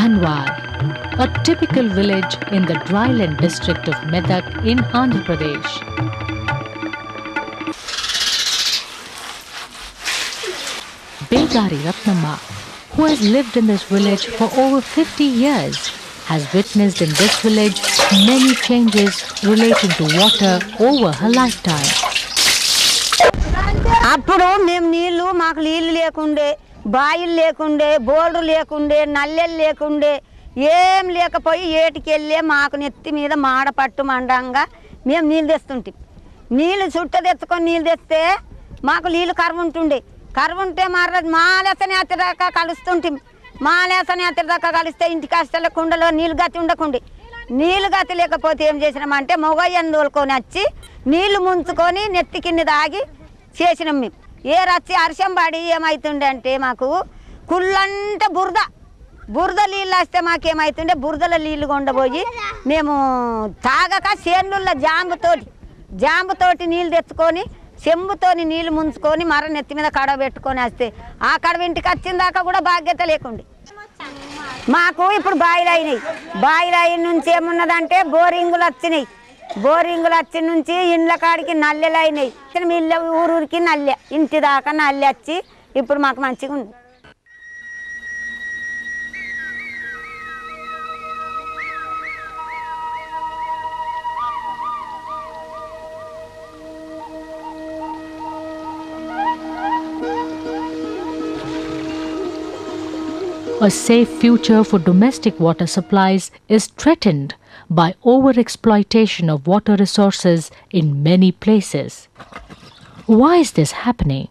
Dhanwar, a typical village in the dryland district of Medak in Andhra Pradesh. Begari Ratnamma, who has lived in this village for over 50 years, has witnessed in this village many changes relating to water over her lifetime. అప్పుడు మేము మాకు నీళ్లు లేకుండే బాయిలు లేకుండే board లేకుండే నల్లెలు లేకుండే ఏం లేకపోయి ఏటికెళ్ళే మాకు నెత్తి మీద మాడ పట్టు మండంగా మేము నీళ్ళు తెస్తుంటాం. నీళ్ళు చుట్ట తెచ్చుకొని నీళ్ళు తెస్తే మాకు నీళ్ళు కరువు ఉంటుండే. కరువు ఉంటే మాలేసనే అతిదాకా కలుస్తుంటాం. మాలేసనే అతిదాకా కలిస్తే ఇంటి కష్టాల కుండలో నీళ్ళు గతి ఉండకుండే. నీళ్ళు గతి లేకపోతే ఏం చేసినామంటే మొగయ్యను తోలుకొని వచ్చి నీళ్లు ముంచుకొని నెత్తి కింద దాగి చేసినాం. మేము ఏరొచ్చి అర్షం పడి ఏమవుతుండే అంటే మాకు కుళ్ళంటే బురద నీళ్ళు వస్తే మాకేమవుతుండే బురదల నీళ్ళు కొండపోయి మేము తాగక చేనుల జాంబుతోటి నీళ్ళు తెచ్చుకొని చెంబుతోని నీళ్ళు ముంచుకొని మర నెత్తి మీద కడవ పెట్టుకొని వస్తే ఆ కడవ ఇంటికి వచ్చిన దాకా కూడా బాధ్యత లేకుండే. మాకు ఇప్పుడు బాయిలు అయినాయి. బాయిలు అయిన నుంచి ఏమున్నదంటే బోరింగులు వచ్చినాయి. బోరింగులు వచ్చి నుంచి ఇండ్ల కాడికి నల్లెలు అయినాయి. ఇళ్ళ ఊరికి నల్లె ఇంటి దాకా నల్లె వచ్చి ఇప్పుడు మాకు మంచిగా ఉంది. A safe future for domestic water supplies is threatened by overexploitation of water resources in many places. Why is this happening?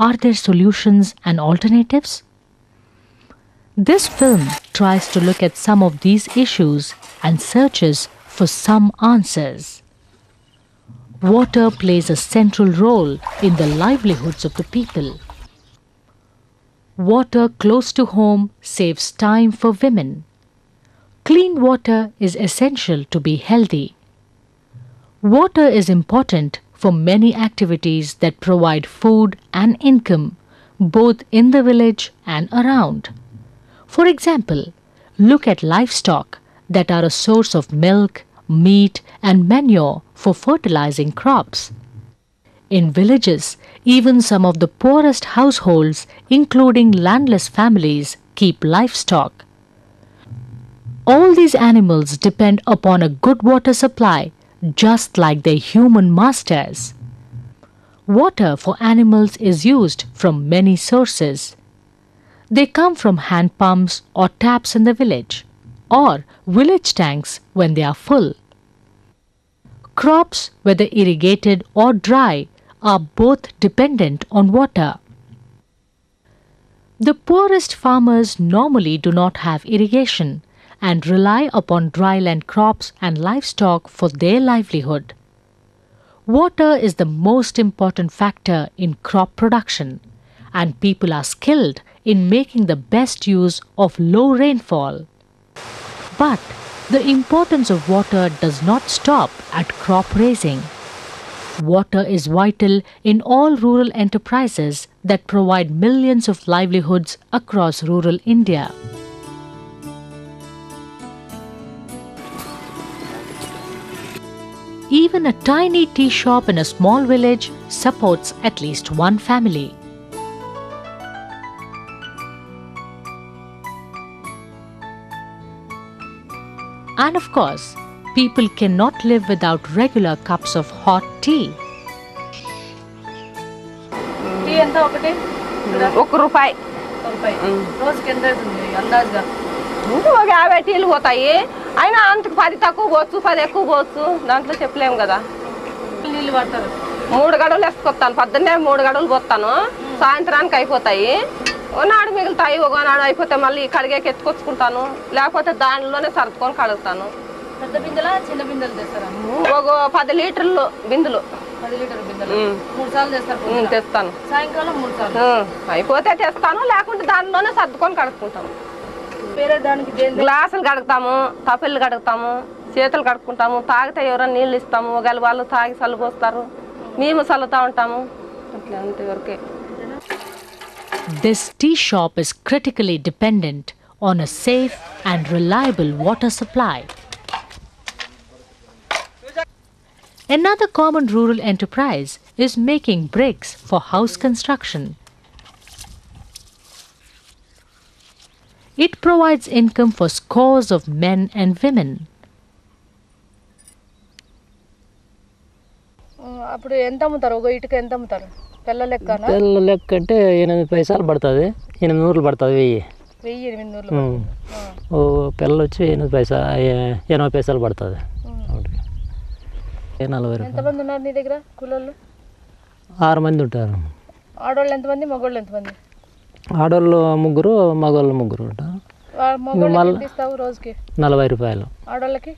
Are there solutions and alternatives? This film tries to look at some of these issues and searches for some answers. Water plays a central role in the livelihoods of the people. Water close to home saves time for women. Clean water is essential to be healthy. Water is important for many activities that provide food and income, both in the village and around. For example, look at livestock that are a source of milk, meat, and manure for fertilizing crops. In villages, even some of the poorest households, including landless families, keep livestock. All these animals depend upon a good water supply, just like their human masters. Water for animals is used from many sources. They come from hand pumps or taps in the village, or village tanks when they are full. Crops, whether irrigated or dry, are both dependent on water. The poorest farmers normally do not have irrigation and rely upon dryland crops and livestock for their livelihood. Water is the most important factor in crop production, and people are skilled in making the best use of low rainfall. But the importance of water does not stop at crop raising. Water is vital in all rural enterprises that provide millions of livelihoods across rural India. Even a tiny tea shop in a small village supports at least one family. And of course, people cannot live without regular cups of hot tea. Tea ఎంత ఒకటి? ₹1. రోజుకి ఎంత అవుతుంది అందాజుగా? ఒక 50 టీలు పోతాయి. అయినా అంతకు 10 తక్కువ పోవచ్చు, 10 ఎక్కువ పోవచ్చు. దాంట్లో చెప్పలేము కదా. నీళ్ళు పడతారు. 3 గడువులు వేసుకొస్తాను. పొద్దున్నే 3 గడువులు పోస్తాను. సాయంత్రానికి అయిపోతాయి. ఒకనాడు మిగులుతాయి. ఒకనాడు అయిపోతే మళ్ళీ కడిగేకి ఎత్తుకొచ్చుకుంటాను. లేకపోతే దానిలోనే సర్దుకొని కడుగుతాను. పెద్ద బిందెలా చిన్న బిందెలు తెస్తారా? ఒక 10 లీటర్లు బిందెలు. 10 లీటర్ బిందెలు 3 సార్లు తెస్తారు. తెస్తాను. సాయంకాలం 3 సార్లు. అయిపోతే తెస్తాను, లేకుంటే దానిలోనే సర్దుకొని కడుక్కుంటాము. వేరే దానికి గ్లాసులు కడుగుతాము, తపెళ్ళు కడుగుతాము, చేతులు కడుక్కుంటాము. తాగితే ఎవరైనా నీళ్ళు ఇస్తాము. ఒకవేళ వాళ్ళు తాగి చల్లుపోస్తారు, మేము చల్లుతూ ఉంటాము. అట్లా అంతవరకే. This tea shop is critically dependent on a safe and reliable water supply. Another common rural enterprise is making bricks for house construction. It provides income for scores of men and women. అప్పుడు ఎంత అమ్ముతారు ఒక ఇటుక ఎంత అమ్ముతారు పిల్ల లెక్కనా పిల్ల లెక్క అంటే 8 పైసలు పడుతుంది 800 పడుతుంది 1000 ఓ పిల్ల వచ్చి 80 పైసలు పడుతుంది 40 ఎంతమంది ఉన్నారు నీ దగ్గర కూలోళ్ళు 6 మంది ఉంటారు ఆడోళ్ళు ఎంతమంది మగోళ్ళు ఎంతమంది ఆడోళ్ళు 3 మగోళ్ళు 3 ఉంటారు మగోళ్ళకి ఎంత ఇస్తావు రోజుకి 40 రూపాయలు ఆడోళ్ళకి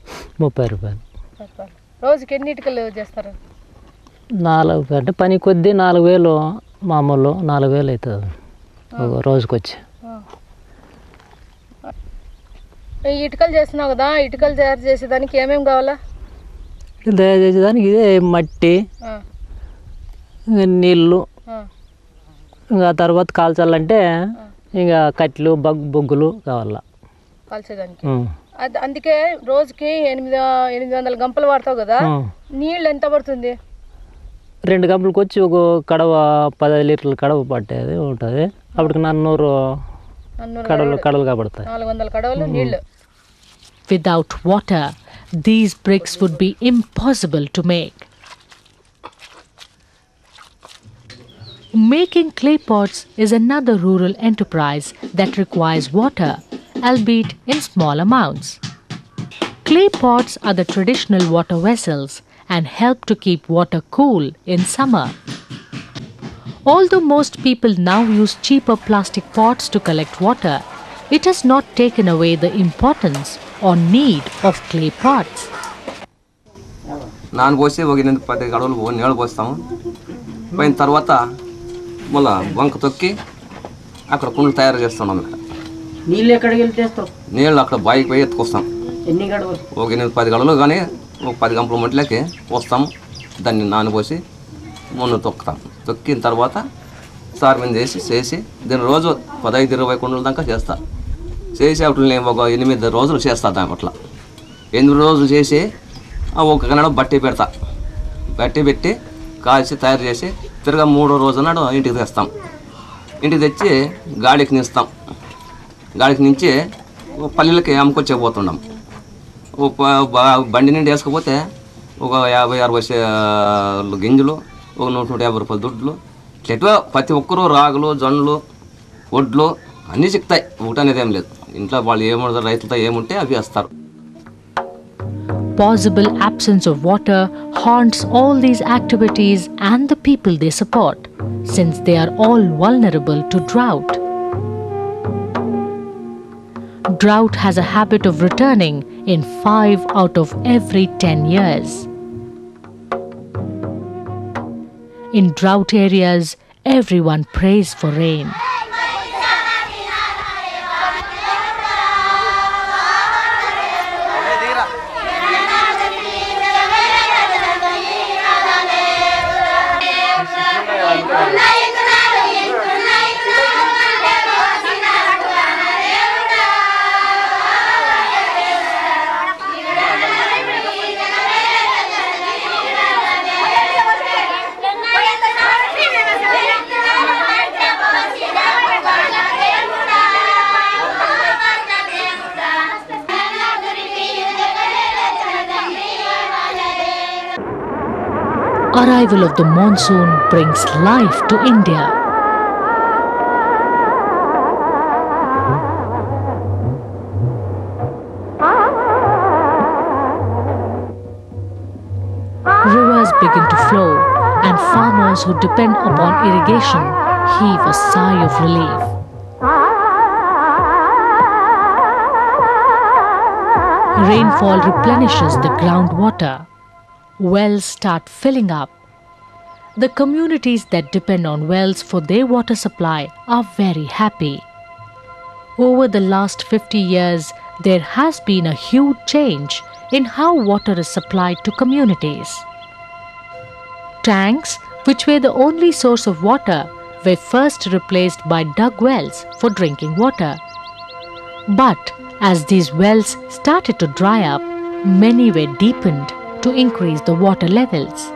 30 రూపాయలు రోజుకి ఎన్ని ఇటుకలు చేస్తారు 4 అంటే పని కొద్దీ 4000 మామూలు 4000 అవుతుంది ఒక రోజుకి వచ్చి ఈ ఇటుకలు చేస్తున్నావు కదా ఇటుకలు తయారు చేసేదానికి ఏమేమి కావాలా తయారు చేసేదానికి ఇదే మట్టి ఇంకా నీళ్ళు ఇంకా తర్వాత కాల్చాలంటే ఇంకా కట్లు బొగ్గులు కావాలా కాల్చేదానికి అందుకే రోజుకి 800 గంపలు వాడతావు కదా నీళ్ళు ఎంత పడుతుంది 2 గంపలకు వచ్చి ఒక కడవ 10 లీటర్ల కడవ పట్టేది ఉంటుంది అప్పటికి 400 కడవలు కాబడతాయి 400 కడవలు నీళ్ళు. Without water, these bricks would be impossible to make. Making clay pots is another rural enterprise that requires water, albeit in small amounts. Clay pots are the traditional water vessels and help to keep water cool in summer. Although most people now use cheaper plastic pots to collect water, it has not taken away the importance or need of clay pots. నాన్న పోసి ఒక 10 గడవలు నీళ్ళు పోస్తాము పోయిన తర్వాత మళ్ళా వంక తొక్కి అక్కడ కుండలు తయారు చేస్తున్నాం. నీళ్ళు ఎక్కడికి వెళ్ళి తెస్తాం నీళ్ళు అక్కడ బాయికి పోయి ఎత్తుకొస్తాం. ఎన్ని గడవలు ఒక 10 గడవలు కానీ ఒక 10 గంపల మట్టిలోకి పోస్తాము. దాన్ని నానబోసి మున్ను తొక్కిన తర్వాత సార్ మీద చేసి దీన్ని రోజు 15-20 కుండల దాకా చేస్తా. చేసి అప్పుడు నేను ఒక 8 రోజులు చేస్తా. దాని అట్లా 8 రోజులు చేసి ఒక గంట బట్టి పెట్టి కాల్చి తయారు చేసి తిరగా 3వ రోజు నాడు ఇంటికి తెస్తాం. ఇంటికి తెచ్చి గాడికి నిస్తాం. గాడికి నుంచి పల్లెలకి అమ్ముకొచ్చేపోతున్నాం. బండి నుండి వేసుకపోతే ఒక 50-60 గింజలు ఒక 150 రూపాయల దుడ్లు ఇట్లా ప్రతి ఒక్కరూ రాగులు జొన్నలు వడ్లు అన్నీ చిక్కుతాయి. ఊట అనేది ఏం లేదు. ఇంట్లో వాళ్ళు ఏముంటారు రైతులతో ఏముంటే అవి వేస్తారు. Possible absence of water haunts all these activities and the people they support, since they are all vulnerable to drought. Drought has a habit of returning in 5 out of every 10 years. In drought areas, everyone prays for rain. Arrival of the monsoon brings life to India. Rivers begin to flow, and farmers who depend upon irrigation heave a sigh of relief. Rainfall replenishes the groundwater. Wells start filling up. The communities that depend on wells for their water supply are very happy. Over the last 50 years, there has been a huge change in how water is supplied to communities. Tanks, which were the only source of water, were first replaced by dug wells for drinking water. But as these wells started to dry up, many were deepened to increase the water levels.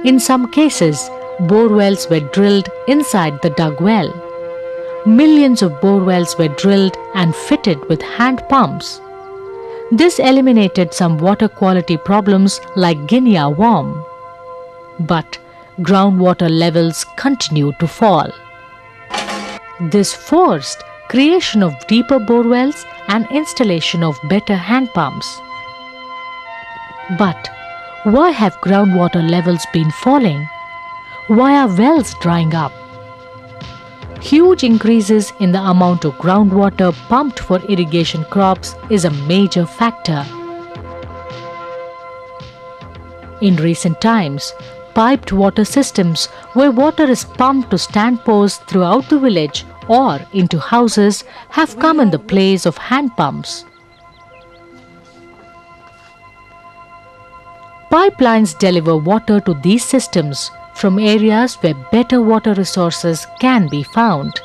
In some cases, bore wells were drilled inside the dug well. Millions of bore wells were drilled and fitted with hand pumps. This eliminated some water quality problems like Guinea worm. But groundwater levels continued to fall. This forced creation of deeper bore wells and installation of better hand pumps. But why have groundwater levels been falling? Why are wells drying up? Huge increases in the amount of groundwater pumped for irrigation crops is a major factor. In recent times, piped water systems where water is pumped to stand posts throughout the village or into houses have come in the place of hand pumps. Pipelines deliver water to these systems from areas where better water resources can be found.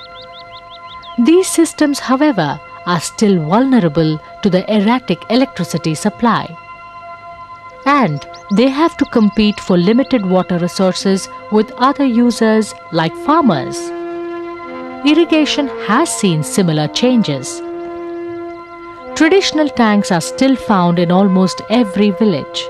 These systems, however, are still vulnerable to the erratic electricity supply. And they have to compete for limited water resources with other users like farmers. Irrigation has seen similar changes. Traditional tanks are still found in almost every village.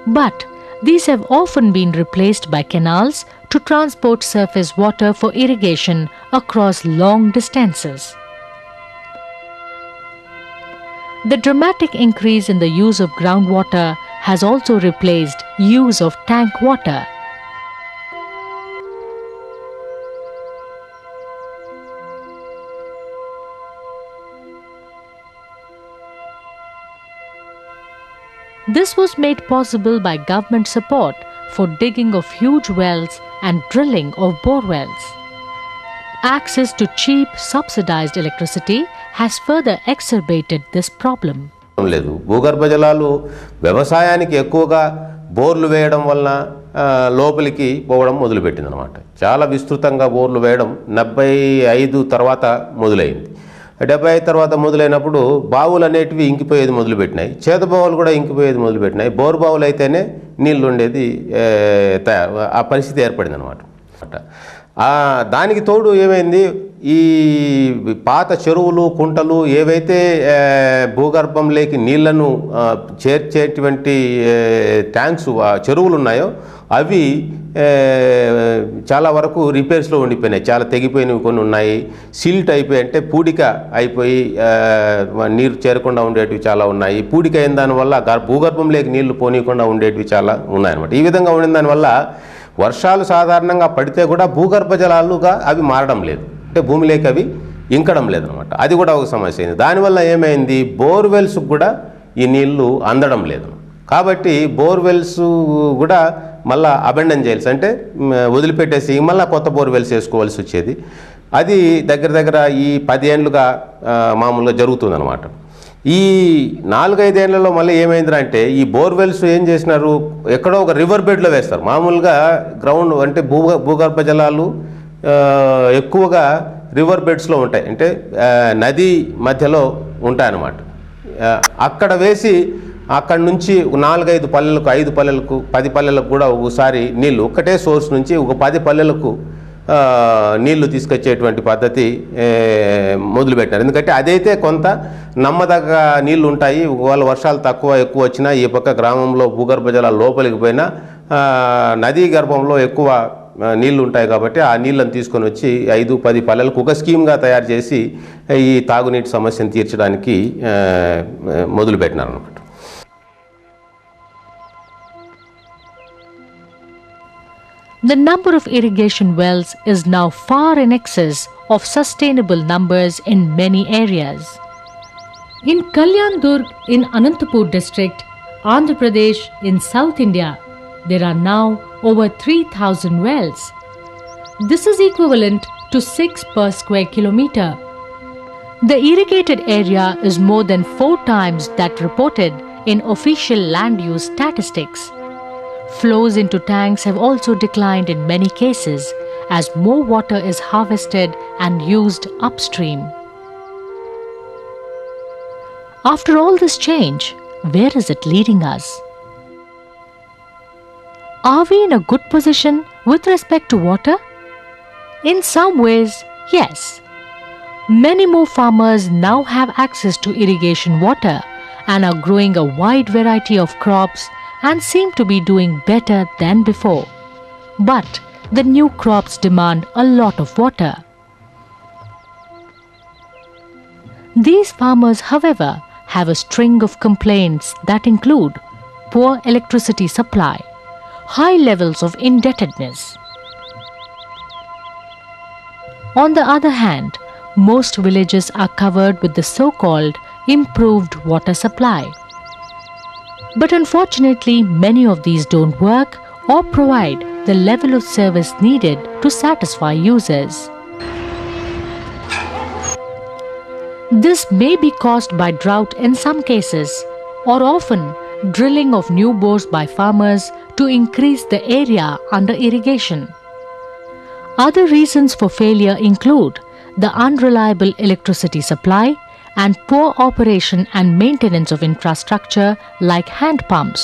But these have often been replaced by canals to transport surface water for irrigation across long distances. The dramatic increase in the use of groundwater has also replaced use of tank water. This was made possible by government support for digging of huge wells and drilling of bore wells. Access to cheap, subsidized electricity has further exacerbated this problem. లేదు భూగర్భ జలాలు వ్యవసాయానికి ఎక్కువగా బోర్లు వేయడం వలన లోపలికి పోవడం మొదలుపెట్టింది అనమాట. చాలా విస్తృతంగా బోర్లు వేయడం 75 తర్వాత మొదలైంది. 75 తర్వాత మొదలైనప్పుడు బావులు అనేటివి ఇంకిపోయేది మొదలుపెట్టినాయి. చేత బావులు కూడా ఇంకిపోయేది మొదలుపెట్టినాయి. బోర్ బావులు అయితేనే నీళ్ళు ఉండేది ఆ పరిస్థితి ఏర్పడింది అనమాట. దానికి తోడు ఏమైంది, ఈ పాత చెరువులు కుంటలు ఏవైతే భూగర్భంలోకి నీళ్లను చేర్చేటువంటి ట్యాంక్స్ చెరువులు ఉన్నాయో అవి చాలా వరకు రిపేర్స్లో ఉండిపోయినాయి. చాలా తెగిపోయినవి కొన్ని ఉన్నాయి. సిల్ట్ అయిపోయి అంటే పూడిక అయిపోయి నీరు చేరకుండా ఉండేటివి చాలా ఉన్నాయి. పూడిక అయిన దానివల్ల భూగర్భంలోకి నీళ్లు పోనీయకుండా ఉండేటివి చాలా ఉన్నాయన్నమాట. ఈ విధంగా ఉండిన దానివల్ల వర్షాలు సాధారణంగా పడితే కూడా భూగర్భ జలాలుగా అవి మారడం లేదు, అంటే భూమిలోకి అవి ఇంకడం లేదనమాట. అది కూడా ఒక సమస్య అయింది. దానివల్ల ఏమైంది, బోర్వెల్స్కి కూడా ఈ నీళ్లు అందడం లేదు. కాబట్టి బోర్వెల్స్ కూడా మళ్ళీ అబెండన్ చేయాల్సి, అంటే వదిలిపెట్టేసి మళ్ళీ కొత్త బోర్వెల్స్ వేసుకోవాల్సి వచ్చేది. అది దగ్గర దగ్గర ఈ 10 ఏళ్ళుగా మామూలుగా జరుగుతుందన్నమాట. ఈ 4-5 ఏళ్లలో మళ్ళీ ఏమైందంటే ఈ బోర్వెల్స్ ఏం చేసినారు, ఎక్కడో ఒక రివర్ బెడ్లో వేస్తారు. మామూలుగా గ్రౌండ్ అంటే భూగర్భ జలాలు ఎక్కువగా రివర్ బెడ్స్లో ఉంటాయి, అంటే నది మధ్యలో ఉంటాయన్నమాట. అక్కడ వేసి అక్కడి నుంచి 4-5 పల్లెలకు, 5 పల్లెలకు, 10 పల్లెలకు కూడా ఒకసారి నీళ్ళు ఒక్కటే సోర్స్ నుంచి ఒక 10 పల్లెలకు నీళ్లు తీసుకొచ్చేటువంటి పద్ధతి మొదలుపెట్టారు. ఎందుకంటే అదైతే కొంత నమ్మదగ్గ నీళ్లు ఉంటాయి. ఒకవేళ వర్షాలు ఎక్కువ వచ్చినా ఈ పక్క గ్రామంలో భూగర్భ జలాలు లోపలికి పోయినా నదీ గర్భంలో ఎక్కువ నీళ్లు ఉంటాయి. కాబట్టి ఆ నీళ్ళను తీసుకొని వచ్చి 5-10 పల్లెలకు ఒక స్కీమ్గా తయారు చేసి ఈ తాగునీటి సమస్యను తీర్చడానికి మొదలుపెట్టినారు అన్నమాట. The number of irrigation wells is now far in excess of sustainable numbers in many areas. In Kalyan Durg in Anantapur district, Andhra Pradesh in South India, there are now over 3,000 wells. This is equivalent to 6 per square kilometer. The irrigated area is more than 4 times that reported in official land use statistics. Flows into tanks have also declined in many cases as more water is harvested and used upstream. After all this change, where is it leading us? Are we in a good position with respect to water? In some ways, yes. Many more farmers now have access to irrigation water and are growing a wide variety of crops and seem to be doing better than before. But the new crops demand a lot of water. These farmers, however, have a string of complaints that include poor electricity supply, high levels of indebtedness. On the other hand, most villages are covered with the so-called improved water supply. But unfortunately, many of these don't work or provide the level of service needed to satisfy users. This may be caused by drought in some cases, or often drilling of new bores by farmers to increase the area under irrigation. Other reasons for failure include the unreliable electricity supply and poor operation and maintenance of infrastructure like hand pumps.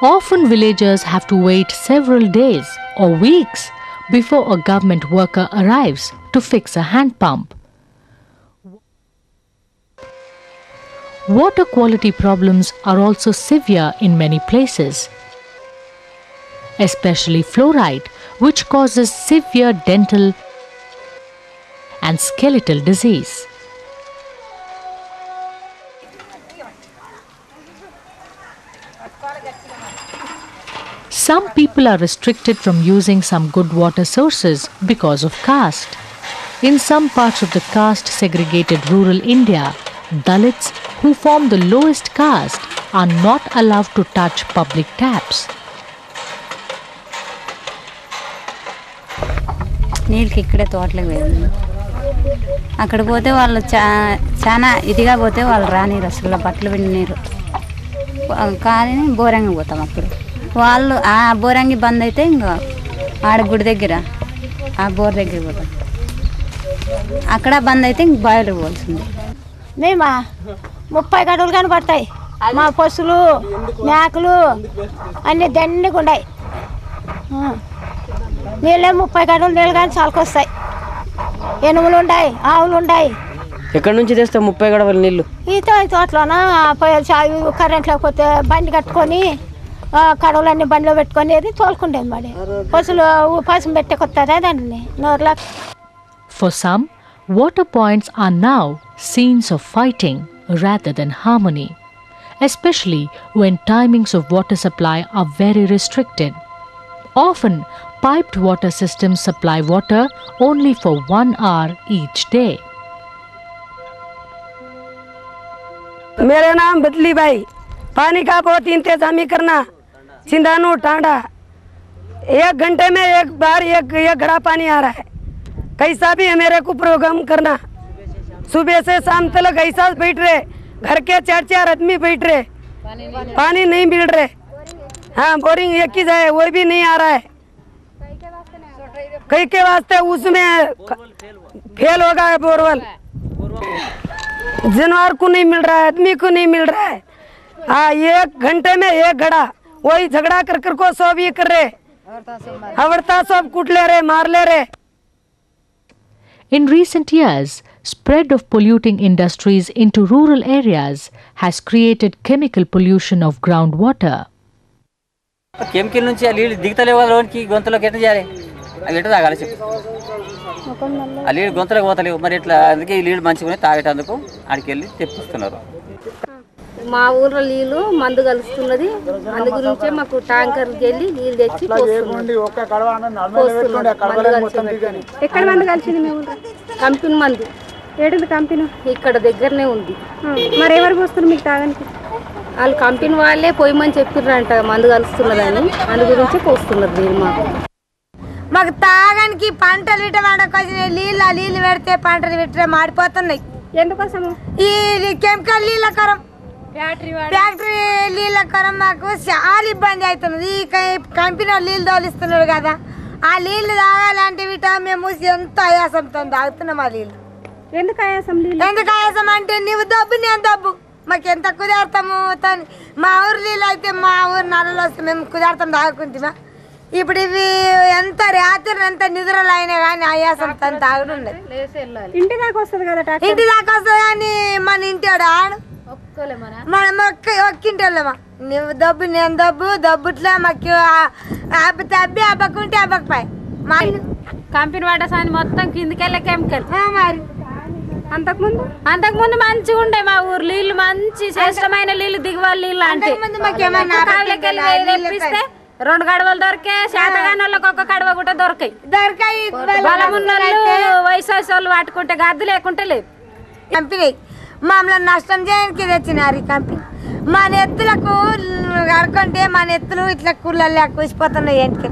Often villagers have to wait several days or weeks before a government worker arrives to fix a hand pump. Water quality problems are also severe in many places, especially fluoride, which causes severe dental and skeletal disease. Some people are restricted from using some good water sources because of caste. In some parts of the caste-segregated rural India, Dalits, who form the lowest caste, are not allowed to touch public taps. నీళ్ళకి ఇక్కడే తోటలకు పోయింది. అక్కడ పోతే వాళ్ళు చాలా ఇదిగా పోతే వాళ్ళు రానిరు, అసలు బట్టలు పిండినీరు. కానీ బోరంగి పోతాం అప్పుడు. వాళ్ళు ఆ బోరంగి బంద్ అయితే ఇంకా ఆడ గుడి దగ్గర ఆ బోర్ దగ్గర పోతాం. అక్కడ బంద్ అయితే ఇంక బాయిలు పోవాల్సింది. మేమా 30 గడువులు కనబడతాయి. మా పశువులు మేకలు అన్నీ దండిగా ఉన్నాయి. నీళ్ళే 30 గడువులు నీళ్ళు కానీ చాలకొస్తాయి. ఎనుములు ఉన్నాయి, ఆవులు ఉన్నాయి. ఎక్కడి నుంచి తెస్తాం 30 గడవల నీళ్ళు? ఈ తోటలోన కరెంట్ లేకపోతే బండి కట్టుకొని కడవలన్నీ బండిలో పెట్టుకొని తోలుకుండేది మరి. పశువులు పెట్టకొస్తారా దాన్ని నోరులా. For some, water points are now scenes of fighting rather than harmony, especially when timings of water supply are very restricted. Often, piped water systems supply water only for 1 hour each day. मेरा नाम बदली भाई। पानी का बहुत इंतजामी करना, सिंधानू टांडा 1 घंटे में एक बार एक घड़ा पानी आ रहा है। कैसा भी है मेरे को प्रोग्राम करना। सुबह से शाम तक ऐसा बैठ रहे, घर के 4 आदमी बैठ रहे, पानी नहीं मिल रहे। हाँ, बोरिंग एक ही जाए वो भी नहीं आ रहा है। कई के वास्ते उसमें फेल हो गया है बोरवेल। जानवर को नहीं मिल रहा है, आदमी को नहीं मिल रहा है। हाँ, 1 घंटे में एक घड़ा, वही झगड़ा कर को सब ये कर रहे, हवड़ता सब कूट ले रहे, मार ले रहे। In recent years, spread of polluting industries into rural areas has created chemical pollution of groundwater. Chemical నుంచి ఆ నీళ్ళు దిగుతలేవు కదా లోనికి, గొంతులోకి ఎట్లా చేయాలి? అవి ఎట్లా తాగాలి చెప్పు? ఆ నీళ్ళు గొంతులోకి పోతలేవు మరి ఎట్లా? అందుకే ఈ నీళ్ళు మంచిగా తాగేటందుకు ఆడికి వెళ్ళి తెప్పిస్తున్నారు. మా ఊర్లో నీళ్ళు మందు కలుస్తున్నది, అందు గురించే మాకు ట్యాంకర్కి వెళ్ళి నీళ్ళు తెచ్చి ఎక్కడ మందు కలిసింది? మేము కంపెనీ మందు. ఏడుంది కంపెనీ? ఇక్కడ దగ్గరనే ఉంది. మరి ఎవరు పోస్తున్నారు మీకు తాగడానికి? వాళ్ళు కంపెనీ వాళ్ళే పోయమని చెప్పిర్రంట మందు కలుస్తున్నదని, అందు గురించి పోస్తున్నారు నీళ్ళు. మాకు తాగడానికి పంటలు ఇట వాడకొచ్చిన నీళ్ళు పెడితే పంటలు విట్టే మాడిపోతున్నాయి. ఎందుకోసము? ఈ కెమికల్ నీళ్ళ కరం ఫ్యాక్టరీ నీళ్ళ కొరం మాకు చాలా ఇబ్బంది అవుతున్నది. ఈ కంపెనీ నీళ్ళు తోలిస్తున్నాడు కదా, ఆ నీళ్లు తాగాలంటే మేము ఎంత ఆయాసంతో తాగుతున్నాం ఆ నీళ్ళు. ఎందుకు ఆయాసం? ఎందుకు ఆయాసం అంటే నువ్వు దబ్బు నేను దబ్బు, మాకు ఎంత కుదాడతాము. మా ఊరు నీళ్ళు అయితే మా ఊరు నల్లలు వస్తే మేము కుదాడతాం తాగుకుంటున్నా. ఇప్పుడు ఇవి ఎంత రాత్రి ఎంత నిద్రలు అయినా కానీ ఆయాసం తను తాగుతుండే. ఇంటి దాకా వస్తుంది కదా, ఇంటి దాకా వస్తుంది కానీ మన ఇంటి ఆడు మనం ఒక్కింటోళ్ళమా. నువ్వు దబ్బు నేను దబ్బు, దబ్బుట్లా మాకు తబ్బి అబ్బకుంటే అబ్బకపోయి మా కంపెనీ వాడసాని మొత్తం కిందికెళ్ళే కెమికల్. మరి అంతకుముందు మంచిగా ఉండే మా ఊరు నీళ్ళు, మంచి శ్రేష్టమైన నీళ్ళు, దిగువాలి నీళ్ళు. అంటే తెప్పిస్తే 2 గడవలు దొరికే, శాతగానోళ్ళకి 1 కడవ కూడా దొరకాయి. బలమున్న వయసు వాళ్ళు పట్టుకుంటే గద్దు లేకుంటే లేదు. కంపెనీ మమ్మల్ని నష్టం చేయడానికి తెచ్చినారు ఈ కంపెనీ. మా నెత్తులకు కడుకుంటే మా నెత్తులు ఇట్లా కుళ్ళల్లో కూసిపోతున్నాయి. ఏంటికి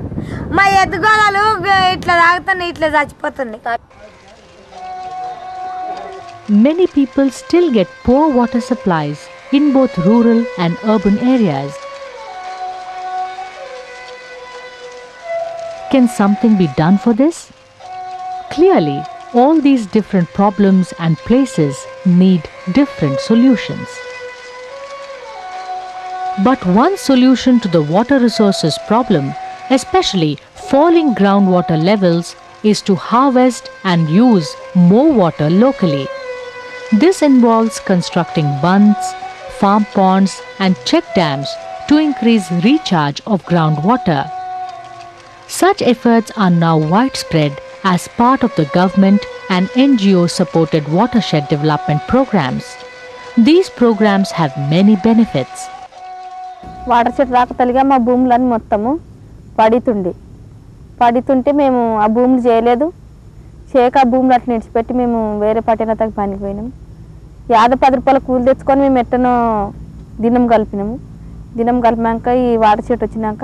మా ఎద్దుగోళాలు ఇట్లా తాగుతున్నాయి, ఇట్లా చచ్చిపోతున్నాయి. Many people still get poor water supplies in both rural and urban areas. Can something be done for this? Clearly, all these different problems and places need different solutions. But one solution to the water resources problem, especially falling groundwater levels, is to harvest and use more water locally. This involves constructing bunds, farm ponds and check dams to increase recharge of groundwater. Such efforts are now widespread as part of the government and NGO-supported watershed development programs. These programs have many benefits. Watershed రాకతలిగా మా భూములన్నీ మొత్తము పడుతుంటే మేము ఆ భూములు చేయలేదు. చేయక ఆ భూములు అట్లా నిడిచిపెట్టి మేము వేరే పట్టణతకు పనికి పోయినాము. 50-10 రూపాయల కూలి తెచ్చుకొని మేము ఎట్టనో దినం కలిపినాము. దినం కలిపినాక ఈ వాటర్షెడ్ వచ్చినాక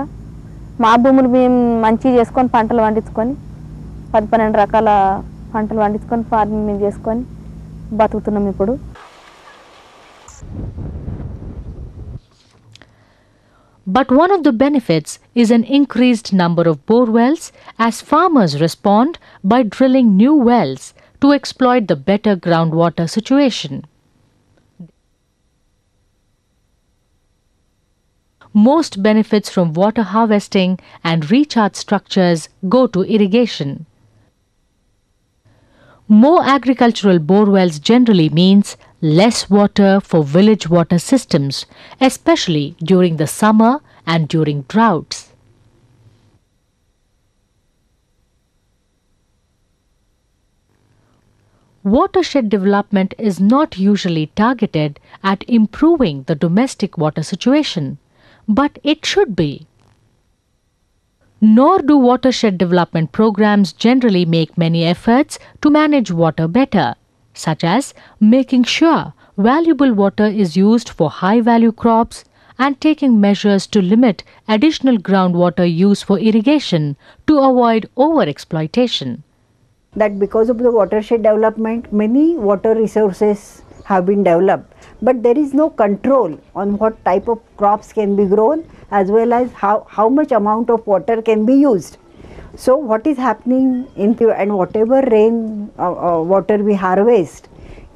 మా భూములు మేము మంచిగా చేసుకొని పంటలు పండించుకొని 10-12 రకాల పంటలు పండించుకొని ఫార్మింగ్ చేసుకొని బతుకుతున్నాం ఇప్పుడు. But one of the benefits is an increased number of bore wells as farmers respond by drilling new wells to exploit the better groundwater situation. Most benefits from water harvesting and recharge structures go to irrigation. More agricultural bore wells generally means less water for village water systems, especially during the summer and during droughts. Watershed development is not usually targeted at improving the domestic water situation, but it should be. Nor do watershed development programs generally make many efforts to manage water better, such as making sure valuable water is used for high-value crops and taking measures to limit additional groundwater use for irrigation to avoid overexploitation. That because of the watershed development, many water resources have been developed, but there is no control on what type of crops can be grown as well as how much amount of water can be used. So what is happening and whatever rain water we harvest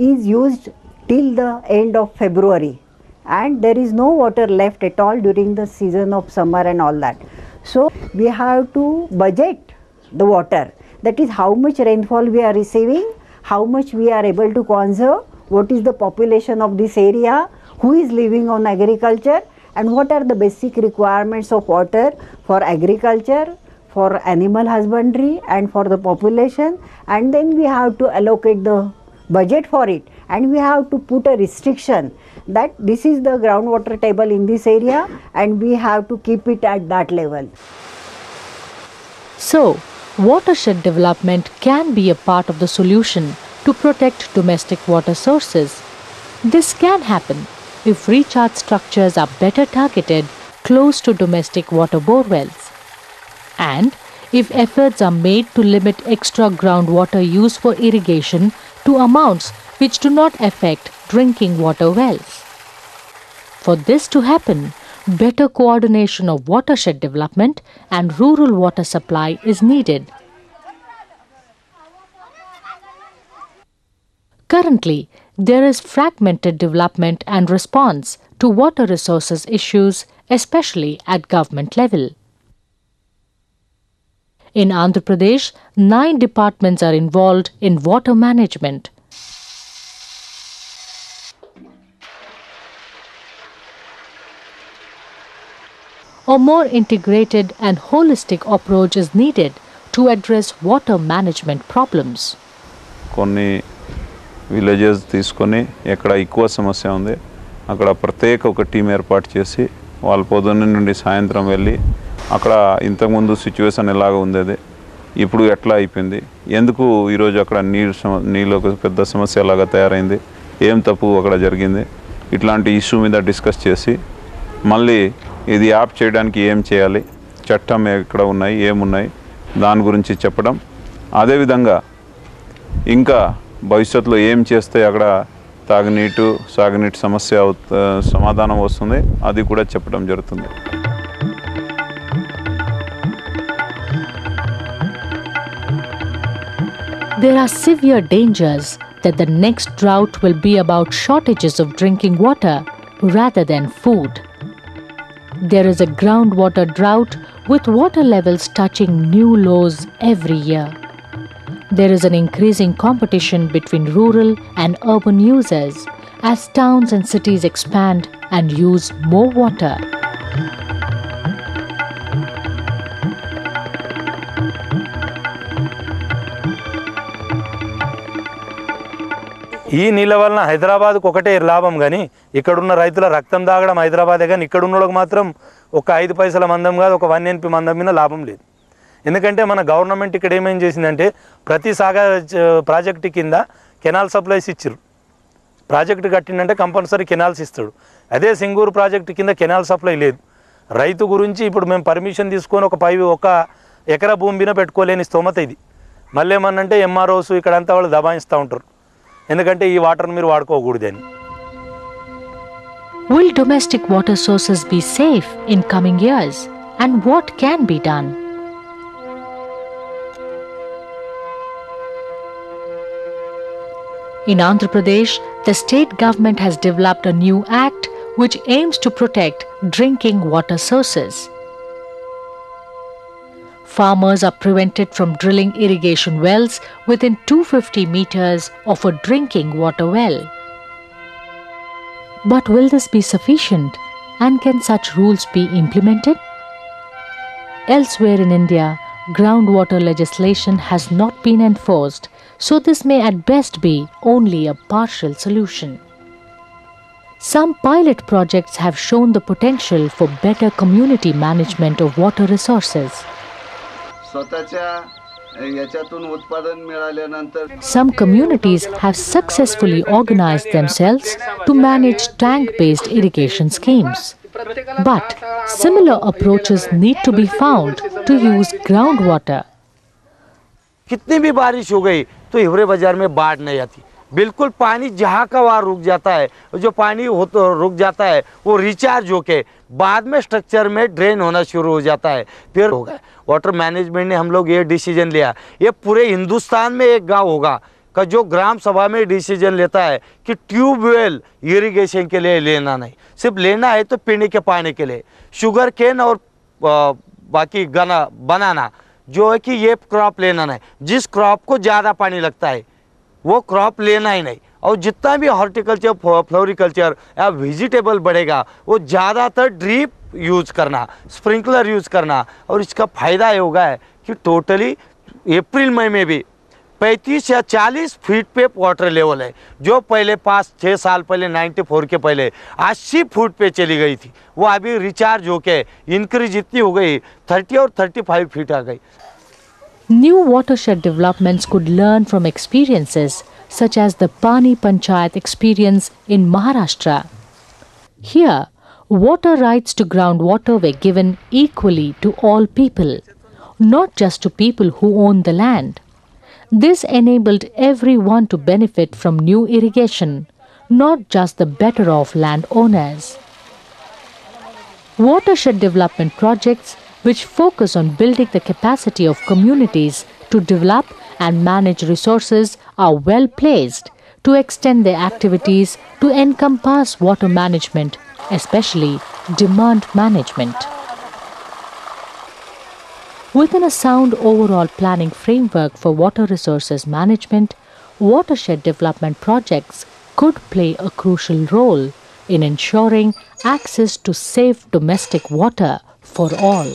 is used till the end of February, and there is no water left at all during the season of summer and all that. So we have to budget the water, that is how much rainfall we are receiving, how much we are able to conserve, what is the population of this area, who is living on agriculture, and what are the basic requirements of water for agriculture, for animal husbandry and for the population, and then we have to allocate the budget for it, and we have to put a restriction that this is the groundwater table in this area and we have to keep it at that level. So, watershed development can be a part of the solution to protect domestic water sources. This can happen if recharge structures are better targeted close to domestic water bore wells, and if efforts are made to limit extra groundwater use for irrigation to amounts which do not affect drinking water wells. For this to happen, better coordination of watershed development and rural water supply is needed. Currently, there is fragmented development and response to water resources issues, especially at government level. In Andhra Pradesh, 9 departments are involved in water management. A more integrated and holistic approach is needed to address water management problems. కొన్ని villages తీసుకొని ఎక్కడ ఎక్కువ సమస్య ఉంది అక్కడ ప్రత్యేక ఒక team ఏర్పాటు చేసి వాళ్ళ పొద్దున్న నుండి సాయంత్రం వెళ్ళి అక్కడ ఇంతకుముందు సిచ్యువేషన్ ఎలాగ ఉండేది ఇప్పుడు ఎట్లా అయిపోయింది ఎందుకు ఈరోజు అక్కడ నీళ్ళు ఒక పెద్ద సమస్య లాగా తయారైంది ఏం తప్పు అక్కడ జరిగింది ఇట్లాంటి ఇష్యూ మీద డిస్కస్ చేసి మళ్ళీ ఇది యాప్ చేయడానికి ఏం చేయాలి చట్టం ఎక్కడ ఉన్నాయి ఏమున్నాయి దాని గురించి చెప్పడం అదేవిధంగా ఇంకా భవిష్యత్తులో ఏం చేస్తే అక్కడ తాగునీటు సాగునీటి సమస్య సమాధానం వస్తుంది అది కూడా చెప్పడం జరుగుతుంది. There are severe dangers that the next drought will be about shortages of drinking water rather than food. There is a groundwater drought with water levels touching new lows every year. There is an increasing competition between rural and urban users as towns and cities expand and use more water. ఈ నీళ్ళ వలన హైదరాబాద్కు ఒకటే లాభం కానీ ఇక్కడున్న రైతుల రక్తం దాగడం హైదరాబాదే కానీ ఇక్కడ ఉన్నోళ్ళకి మాత్రం ఒక 5 పైసల మందం కాదు ఒక 1 NP మందం మీద లాభం లేదు. ఎందుకంటే మన గవర్నమెంట్ ఇక్కడ ఏమేం చేసిందంటే ప్రతి సాగర్ ప్రాజెక్టు కింద కెనాల్ సప్లైస్ ఇచ్చారు. ప్రాజెక్టు కట్టిందంటే కంపల్సరీ కెనాల్స్ ఇస్తాడు. అదే సింగూరు ప్రాజెక్టు కింద కెనాల్ సప్లై లేదు. రైతు గురించి ఇప్పుడు మేము పర్మిషన్ తీసుకొని ఒక ఎకరా భూమి మీద పెట్టుకోలేని స్తోమత ఇది. మళ్ళీ ఏమన్నంటే MROs ఇక్కడంతా వాళ్ళు దబాయిస్తూ ఉంటారు ఎందుకంటే ఈ వాటర్ని మీరు వాడుకోకూడదని. Will domestic water sources be safe in coming years and what can be done? In Andhra Pradesh, the state government has developed a new act which aims to protect drinking water sources. Farmers are prevented from drilling irrigation wells within 250 meters of a drinking water well. But will this be sufficient and can such rules be implemented? Elsewhere in India, groundwater legislation has not been enforced, so this may at best be only a partial solution. Some pilot projects have shown the potential for better community management of water resources. Some communities have successfully organized themselves to manage tank-based irrigation schemes. But similar approaches need to be found to use groundwater. कितनी भी बारिश हो गई तो हिवरे बाजार में बाढ़ नहीं आती. बिल्कुल पानी जहाँ का वहाँ रुक जाता है. जो पानी रुक जाता है वो रिचार्ज होके बाद में स्ट्रक्चर में ड्रेन होना शुरू हो जाता है. फिर होगा वाटर मैनेजमेंट ने हम लोग ये डिसीजन लिया ये पूरे हिंदुस्तान में एक गांव होगा का जो ग्राम सभा में डिसीजन लेता है कि ट्यूबवेल इरिगेशन के लिए लेना नहीं सिर्फ लेना है तो पीने के पानी के लिए. शुगर केन और बाकी गना बनाना जो है कि ये क्रॉप लेना नहीं. जिस क्रॉप को ज़्यादा पानी लगता है वो क्रॉप लेना ही नहीं. और जितना भी हॉर्टिकल्चर फ्लोरिकल्चर या वेजिटेबल बढ़ेगा वो ज़्यादातर ड्रिप यूज़ करना स्प्रिंकलर यूज़ करना. और इसका फ़ायदा ये होगा है कि टोटली अप्रैल मई में भी 35 या 40 फीट पे वाटर लेवल है जो पहले 5-6 साल पहले 94 के पहले 80 फुट पे चली गई थी. वो अभी रिचार्ज होके इंक्रीज इतनी हो गई 30 और 35 फीट आ गई. New watershed developments could learn from experiences such as the Pani Panchayat experience in Maharashtra. Here, water rights to groundwater were given equally to all people, not just to people who own the land. This enabled everyone to benefit from new irrigation, not just the better off landowners. Watershed development projects, which focus on building the capacity of communities to develop and manage resources, are well placed to extend their activities to encompass water management, especially demand management. Within a sound overall planning framework for water resources management, watershed development projects could play a crucial role in ensuring access to safe domestic water for all.